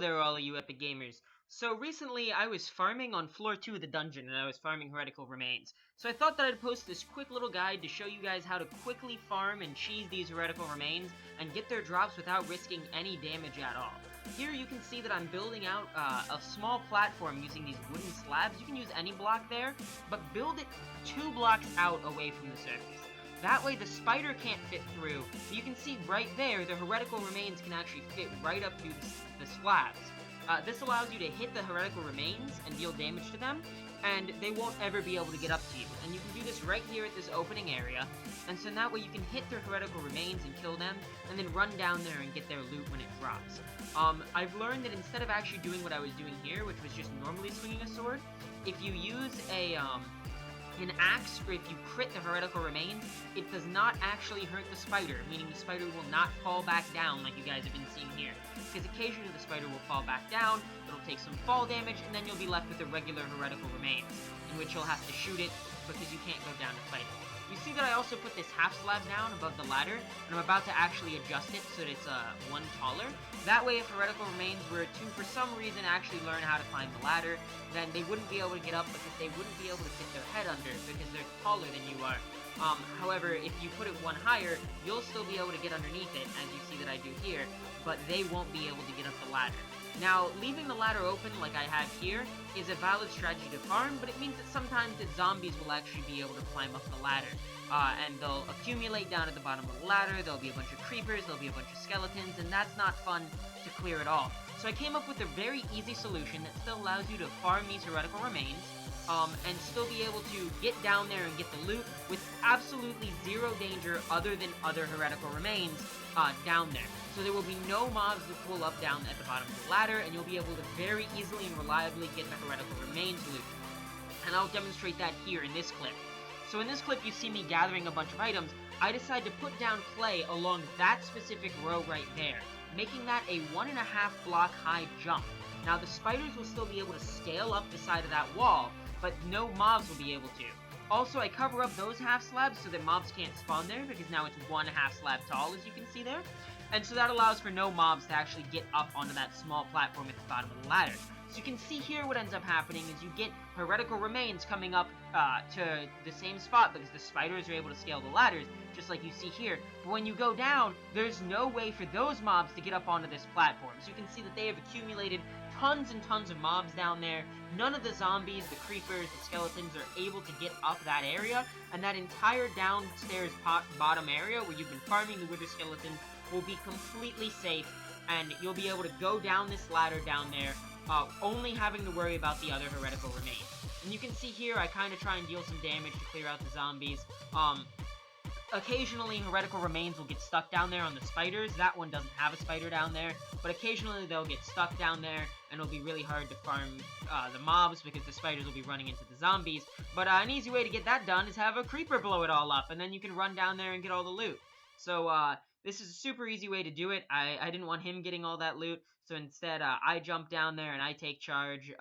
there, all of you epic gamers. So recently I was farming on floor 2 of the dungeon, and I was farming heretical remains. So I thought that I'd post this quick little guide to show you guys how to quickly farm and cheese these heretical remains and get their drops without risking any damage at all. Here you can see that I'm building out a small platform using these wooden slabs. You can use any block there, but build it 2 blocks out away from the surface. That way the spider can't fit through. You can see right there, the heretical remains can actually fit right up through the slabs. This allows you to hit the heretical remains and deal damage to them, and they won't ever be able to get up to you. And you can do this right here at this opening area, and so that way you can hit their heretical remains and kill them, and then run down there and get their loot when it drops. I've learned that instead of actually doing what I was doing here, which was just normally swinging a sword, if you use an axe, or if you crit the heretical remains, it does not actually hurt the spider, meaning the spider will not fall back down like you guys have been seeing here. Because occasionally the spider will fall back down, it'll take some fall damage, and then you'll be left with the regular heretical remains, in which you'll have to shoot it because you can't go down to fight it. You see that I also put this half slab down above the ladder, and I'm about to actually adjust it so that it's one taller. That way, if heretical remains were to, for some reason, actually learn how to climb the ladder, then they wouldn't be able to get up because they wouldn't be able to fit their head under because they're taller than you are. However, if you put it one higher, you'll still be able to get underneath it, as you see that I do here, but they won't be able to get up the ladder. Now, leaving the ladder open like I have here is a valid strategy to farm, but it means that sometimes the zombies will actually be able to climb up the ladder. And they'll accumulate down at the bottom of the ladder, there'll be a bunch of creepers, there'll be a bunch of skeletons, and that's not fun to clear at all. So I came up with a very easy solution that still allows you to farm these heretical remains, and still be able to get down there and get the loot with absolutely zero danger other than other heretical remains down there. So there will be no mobs that pull up down at the bottom of the ladder, and you'll be able to very easily and reliably get the heretical remains loot. And I'll demonstrate that here in this clip. So in this clip, you see me gathering a bunch of items. I decide to put down clay along that specific row right there, making that a 1.5 block high jump. Now the spiders will still be able to scale up the side of that wall, but no mobs will be able to. Also, I cover up those half slabs so that mobs can't spawn there, because now it's 1.5 slab tall, as you can see there. And so that allows for no mobs to actually get up onto that small platform at the bottom of the ladder. So you can see here what ends up happening is you get heretical remains coming up to the same spot because the spiders are able to scale the ladders, just like you see here. But when you go down, there's no way for those mobs to get up onto this platform. So you can see that they have accumulated tons and tons of mobs down there. None of the zombies, the creepers, the skeletons are able to get up that area, and that entire downstairs bottom area where you've been farming the wither skeleton will be completely safe, and you'll be able to go down this ladder down there, only having to worry about the other heretical remains. And you can see here, I kind of try and deal some damage to clear out the zombies. Occasionally, heretical remains will get stuck down there on the spiders. That one doesn't have a spider down there, but occasionally they'll get stuck down there, and it'll be really hard to farm the mobs because the spiders will be running into the zombies. But an easy way to get that done is have a creeper blow it all up, and then you can run down there and get all the loot. So, this is a super easy way to do it. I didn't want him getting all that loot, so instead, I jump down there and I take charge,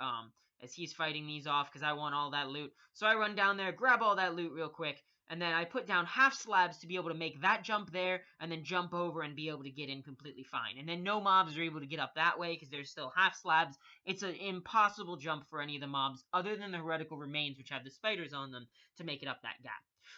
as he's fighting these off because I want all that loot. So I run down there, grab all that loot real quick, and then I put down half slabs to be able to make that jump there, and then jump over and be able to get in completely fine. And then no mobs are able to get up that way because there's still half slabs. It's an impossible jump for any of the mobs, other than the heretical remains, which have the spiders on them, to make it up that gap.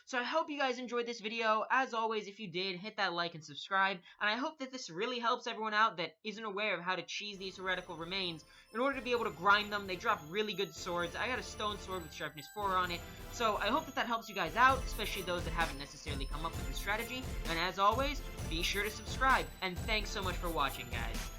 So I hope you guys enjoyed this video. As always, if you did, hit that like and subscribe. And I hope that this really helps everyone out that isn't aware of how to cheese these heretical remains. In order to be able to grind them, they drop really good swords. I got a stone sword with sharpness 4 on it. So I hope that that helps you guys out, especially those that haven't necessarily come up with this strategy. And as always, be sure to subscribe. And thanks so much for watching, guys.